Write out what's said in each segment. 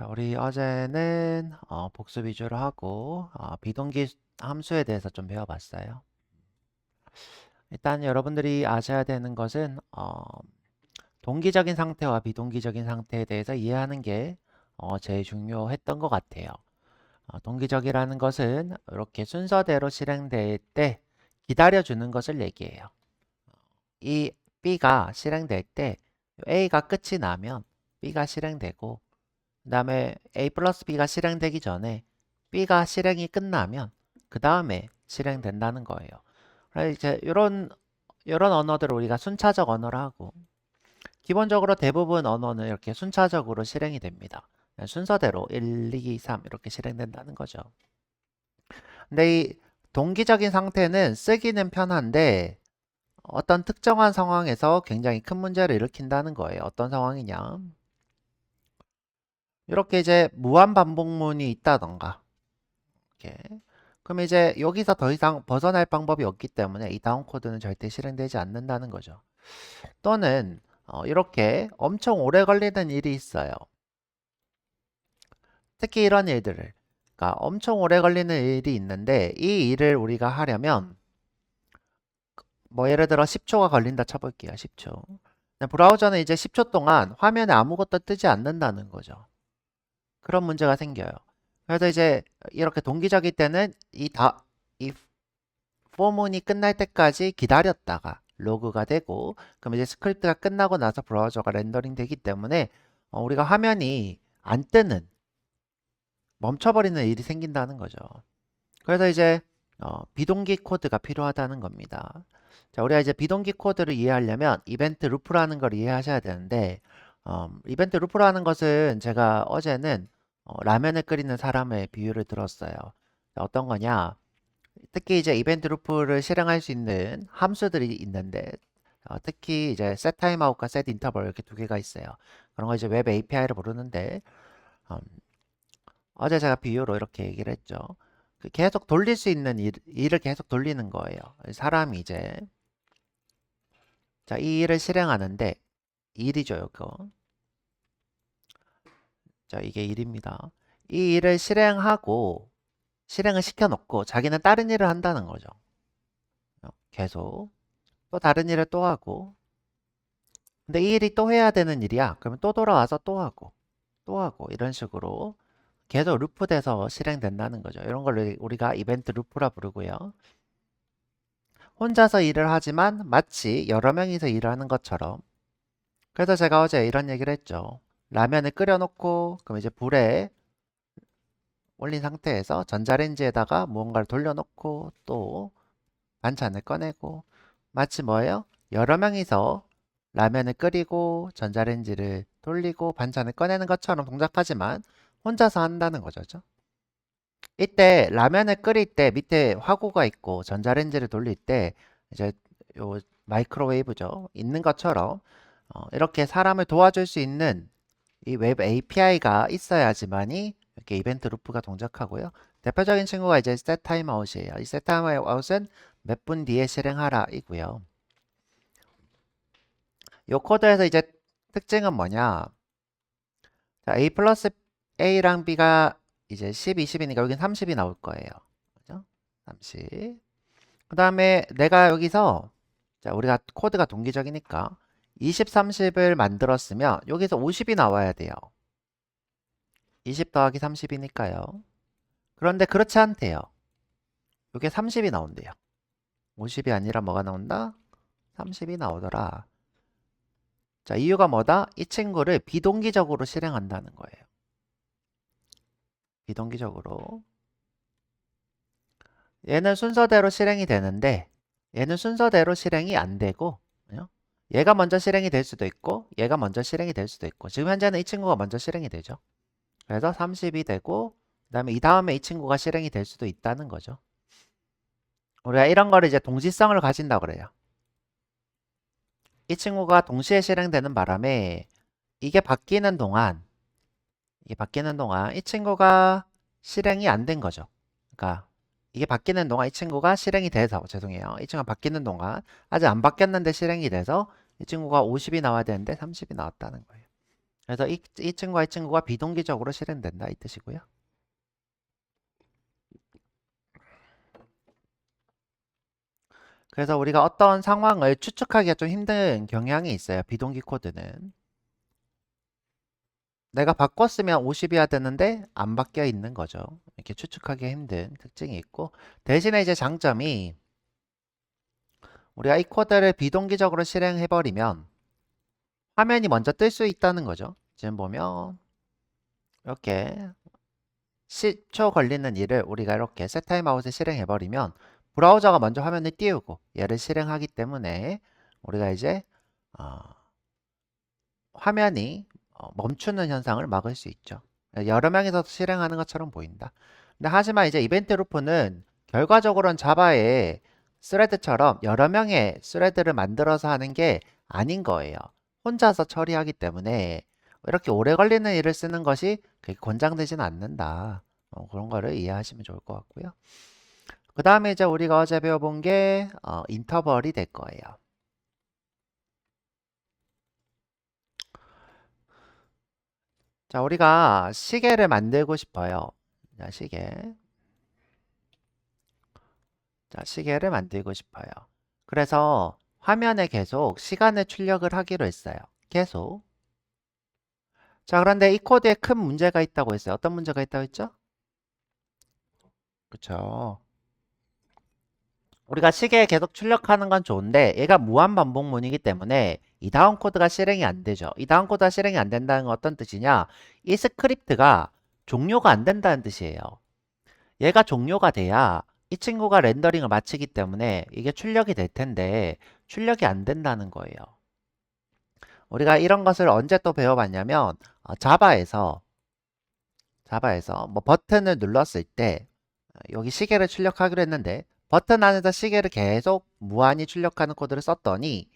자, 우리 어제는 복수 위주로 하고 비동기 함수에 대해서 좀 배워봤어요. 일단 여러분들이 아셔야 되는 것은 동기적인 상태와 비동기적인 상태에 대해서 이해하는 게 제일 중요했던 것 같아요. 동기적이라는 것은 이렇게 순서대로 실행될 때 기다려주는 것을 얘기해요. 이 B가 실행될 때 A가 끝이 나면 B가 실행되고 그 다음에 A 플러스 B가 실행되기 전에 B가 실행이 끝나면 그 다음에 실행된다는 거예요. 그래서 이제 이런 언어들을 우리가 순차적 언어라 하고 기본적으로 대부분 언어는 이렇게 순차적으로 실행이 됩니다. 순서대로 1, 2, 3 이렇게 실행된다는 거죠. 근데 이 동기적인 상태는 쓰기는 편한데 어떤 특정한 상황에서 굉장히 큰 문제를 일으킨다는 거예요. 어떤 상황이냐? 이렇게 이제 무한 반복문이 있다던가 이렇게. 그럼 이제 여기서 더 이상 벗어날 방법이 없기 때문에 이 다운 코드는 절대 실행되지 않는다는 거죠. 또는 이렇게 엄청 오래 걸리는 일이 있어요. 특히 이런 일들을 그러니까 엄청 오래 걸리는 일이 있는데 이 일을 우리가 하려면 뭐 예를 들어 10초가 걸린다 쳐볼게요. 10초. 브라우저는 이제 10초 동안 화면에 아무것도 뜨지 않는다는 거죠. 그런 문제가 생겨요. 그래서 이제 이렇게 동기적일 때는 이 포문이 끝날 때까지 기다렸다가 로그가 되고 그럼 이제 스크립트가 끝나고 나서 브라우저가 렌더링 되기 때문에 우리가 화면이 안 뜨는 멈춰버리는 일이 생긴다는 거죠. 그래서 이제 비동기 코드가 필요하다는 겁니다. 자, 우리가 이제 비동기 코드를 이해하려면 이벤트 루프라는 걸 이해하셔야 되는데 이벤트 루프라는 것은 제가 어제는 라면을 끓이는 사람의 비유를 들었어요. 자, 어떤 거냐? 특히 이제 이벤트 루프를 실행할 수 있는 함수들이 있는데 특히 이제 set timeout과 set interval 이렇게 두 개가 있어요. 그런 거 이제 웹 API를 부르는데 음, 어제 제가 비유로 이렇게 얘기를 했죠. 계속 돌릴 수 있는 일을 계속 돌리는 거예요. 사람이 이제 자, 이 일을 실행하는데 일이죠, 이거. 자, 이게 일입니다. 이 일을 실행을 시켜놓고 자기는 다른 일을 한다는 거죠. 계속 또 다른 일을 또 하고 근데 이 일이 또 해야 되는 일이야. 그러면 또 돌아와서 또 하고 또 하고 이런 식으로 계속 루프돼서 실행된다는 거죠. 이런 걸 우리가 이벤트 루프라 부르고요. 혼자서 일을 하지만 마치 여러 명이서 일을 하는 것처럼. 그래서 제가 어제 이런 얘기를 했죠. 라면을 끓여놓고 그럼 이제 불에 올린 상태에서 전자레인지에다가 무언가를 돌려놓고 또 반찬을 꺼내고 마치 뭐예요? 여러 명이서 라면을 끓이고 전자레인지를 돌리고 반찬을 꺼내는 것처럼 동작하지만 혼자서 한다는 거죠. 이때 라면을 끓일 때 밑에 화구가 있고 전자레인지를 돌릴 때 이제 요 마이크로웨이브죠. 있는 것처럼 이렇게 사람을 도와줄 수 있는 이 웹 API가 있어야지만이 이렇게 이벤트 루프가 동작하고요. 대표적인 친구가 이제 set timeout이에요. 이 set timeout은 몇 분 뒤에 실행하라 이고요. 이 코드에서 이제 특징은 뭐냐? 자, A 플러스 A랑 B가 이제 10, 20이니까 여긴 30이 나올 거예요. 그죠? 30. 그 다음에 내가 여기서 자, 우리가 코드가 동기적이니까 20, 30을 만들었으면 여기서 50이 나와야 돼요. 20 더하기 30이니까요. 그런데 그렇지 않대요. 이게 30이 나온대요. 50이 아니라 뭐가 나온다? 30이 나오더라. 자, 이유가 뭐다? 이 친구를 비동기적으로 실행한다는 거예요. 비동기적으로. 얘는 순서대로 실행이 되는데 얘는 순서대로 실행이 안 되고 얘가 먼저 실행이 될 수도 있고 얘가 먼저 실행이 될 수도 있고 지금 현재는 이 친구가 먼저 실행이 되죠. 그래서 30이 되고 그다음에 이 다음에 이 친구가 실행이 될 수도 있다는 거죠. 우리가 이런 거를 이제 동시성을 가진다고 그래요. 이 친구가 동시에 실행되는 바람에 이게 바뀌는 동안 이 친구가 실행이 안 된 거죠. 그러니까 이게 바뀌는 동안 이 친구가 실행이 돼서 죄송해요. 이 친구가 바뀌는 동안 아직 안 바뀌었는데 실행이 돼서 이 친구가 50이 나와야 되는데 30이 나왔다는 거예요. 그래서 이 친구와 이 친구가 비동기적으로 실행된다 이 뜻이고요. 그래서 우리가 어떤 상황을 추측하기가 좀 힘든 경향이 있어요. 비동기 코드는. 내가 바꿨으면 50이어야 되는데 안 바뀌어 있는 거죠. 이렇게 추측하기 힘든 특징이 있고 대신에 이제 장점이 우리가 이 코드를 비동기적으로 실행해버리면 화면이 먼저 뜰 수 있다는 거죠. 지금 보면 이렇게 10초 걸리는 일을 우리가 이렇게 셋 타임아웃에 실행해버리면 브라우저가 먼저 화면을 띄우고 얘를 실행하기 때문에 우리가 이제 어, 화면이 멈추는 현상을 막을 수 있죠. 여러 명이서 실행하는 것처럼 보인다. 근데 하지만 이제 이벤트 루프는 결과적으로는 자바의 스레드처럼 여러 명의 스레드를 만들어서 하는 게 아닌 거예요. 혼자서 처리하기 때문에 이렇게 오래 걸리는 일을 쓰는 것이 그렇게 권장되지는 않는다. 그런 거를 이해하시면 좋을 것 같고요. 그 다음에 이제 우리가 어제 배워본 게 인터벌이 될 거예요. 자, 우리가 시계를 만들고 싶어요. 자, 시계를 만들고 싶어요. 그래서 화면에 계속 시간을 출력을 하기로 했어요. 계속. 자, 그런데 이 코드에 큰 문제가 있다고 했어요. 어떤 문제가 있다고 했죠? 그쵸. 우리가 시계에 계속 출력하는 건 좋은데 얘가 무한 반복문이기 때문에 이 다음 코드가 실행이 안 되죠. 이 다음 코드가 실행이 안 된다는 건 어떤 뜻이냐? 이 스크립트가 종료가 안 된다는 뜻이에요. 얘가 종료가 돼야 이 친구가 렌더링을 마치기 때문에 이게 출력이 될 텐데 출력이 안 된다는 거예요. 우리가 이런 것을 언제 또 배워봤냐면 자바에서 뭐 버튼을 눌렀을 때 여기 시계를 출력하기로 했는데 버튼 안에서 시계를 계속 무한히 출력하는 코드를 썼더니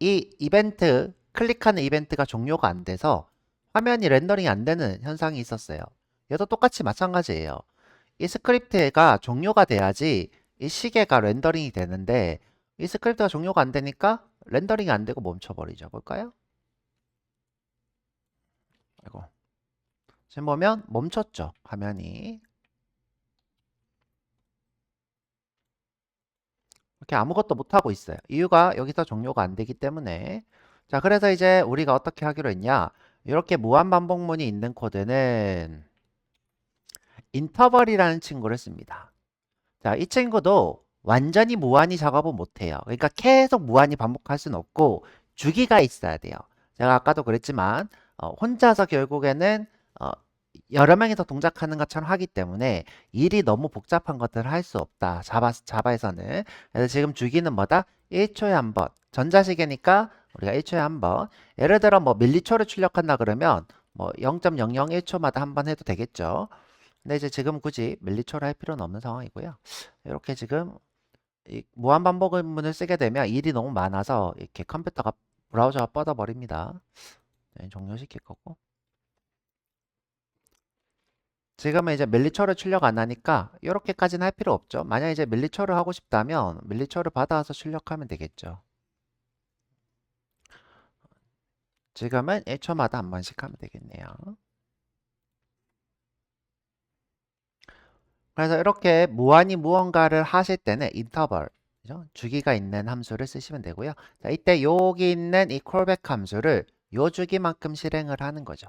이 이벤트 클릭하는 이벤트가 종료가 안 돼서 화면이 렌더링이 안 되는 현상이 있었어요. 얘도 똑같이 마찬가지예요. 이 스크립트가 종료가 돼야지 이 시계가 렌더링이 되는데 이 스크립트가 종료가 안 되니까 렌더링이 안 되고 멈춰버리죠. 볼까요? 아이고. 지금 보면 멈췄죠. 화면이. 이렇게 아무것도 못하고 있어요. 이유가 여기서 종료가 안 되기 때문에. 자, 그래서 이제 우리가 어떻게 하기로 했냐. 이렇게 무한반복문이 있는 코드는 인터벌이라는 친구를 씁니다. 자, 이 친구도 완전히 무한히 작업은 못해요. 그러니까 계속 무한히 반복할 수는 없고 주기가 있어야 돼요. 제가 아까도 그랬지만 혼자서 결국에는 어, 여러 명이서 동작하는 것처럼 하기 때문에 일이 너무 복잡한 것들을 할 수 없다. 자바에서는. 그래서 지금 주기는 뭐다? 1초에 한 번. 전자시계니까 우리가 1초에 한 번. 예를 들어 뭐 밀리초를 출력한다 그러면 뭐 0.001초마다 한 번 해도 되겠죠. 근데 이제 지금 굳이 밀리초를 할 필요는 없는 상황이고요. 이렇게 지금 이 무한반복문을 쓰게 되면 일이 너무 많아서 이렇게 컴퓨터가 브라우저가 뻗어버립니다. 네, 종료시킬 거고. 지금은 이제 밀리초를 출력 안 하니까 이렇게까지는 할 필요 없죠. 만약 이제 밀리초를 하고 싶다면 밀리초를 받아서 출력하면 되겠죠. 지금은 1초마다 한 번씩 하면 되겠네요. 그래서 이렇게 무한히 무언가를 하실 때는 인터벌, 그죠? 주기가 있는 함수를 쓰시면 되고요. 자, 이때 여기 있는 이 콜백 함수를 요 주기만큼 실행을 하는 거죠.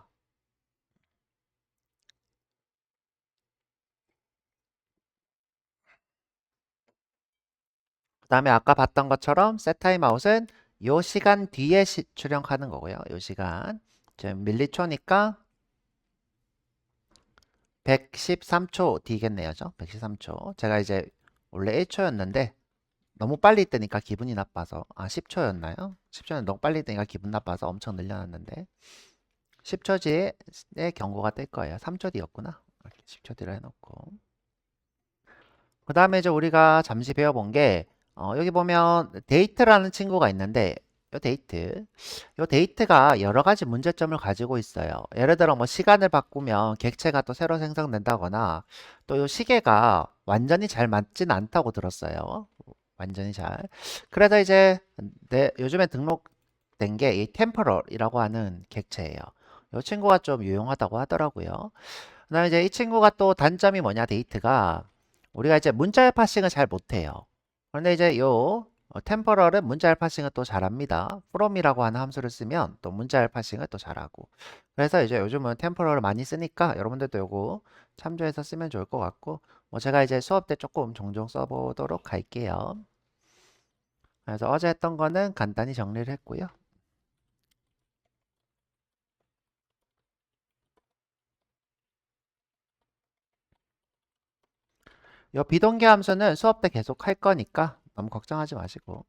그 다음에 아까 봤던 것처럼 setTimeout은 요 시간 뒤에 출력하는 거고요. 요 시간. 지금 밀리초니까 113초 뒤겠네요. 113초. 제가 이제 원래 1초였는데 너무 빨리 뜨니까 기분이 나빠서 10초였나요? 10초는 너무 빨리 뜨니까 기분 나빠서 엄청 늘려놨는데 10초 뒤에 경고가 뜰 거예요. 3초 뒤였구나. 이렇게 10초 뒤로 해놓고 그 다음에 이제 우리가 잠시 배워본 게 여기 보면 데이트라는 친구가 있는데 이 데이트가 여러 가지 문제점을 가지고 있어요. 예를 들어 뭐 시간을 바꾸면 객체가 또 새로 생성된다거나 또 이 시계가 완전히 잘 맞지는 않다고 들었어요. 완전히 잘. 그래서 이제 요즘에 등록된 게 이 템퍼럴이라고 하는 객체예요. 이 친구가 좀 유용하다고 하더라고요. 그다음에 이제 이 친구가 또 단점이 뭐냐, 데이트가 우리가 이제 문자열 파싱을 잘 못해요. 그런데 이제 요 템퍼럴은 문자열 파싱을 또 잘합니다. from이라고 하는 함수를 쓰면 또 문자열 파싱을 또 잘하고. 그래서 이제 요즘은 템퍼럴을 많이 쓰니까 여러분들도 요거 참조해서 쓰면 좋을 것 같고, 뭐 제가 이제 수업 때 조금 종종 써보도록 할게요. 그래서 어제 했던 거는 간단히 정리를 했고요. 요 비동기 함수는 수업 때 계속 할 거니까 너무 걱정하지 마시고.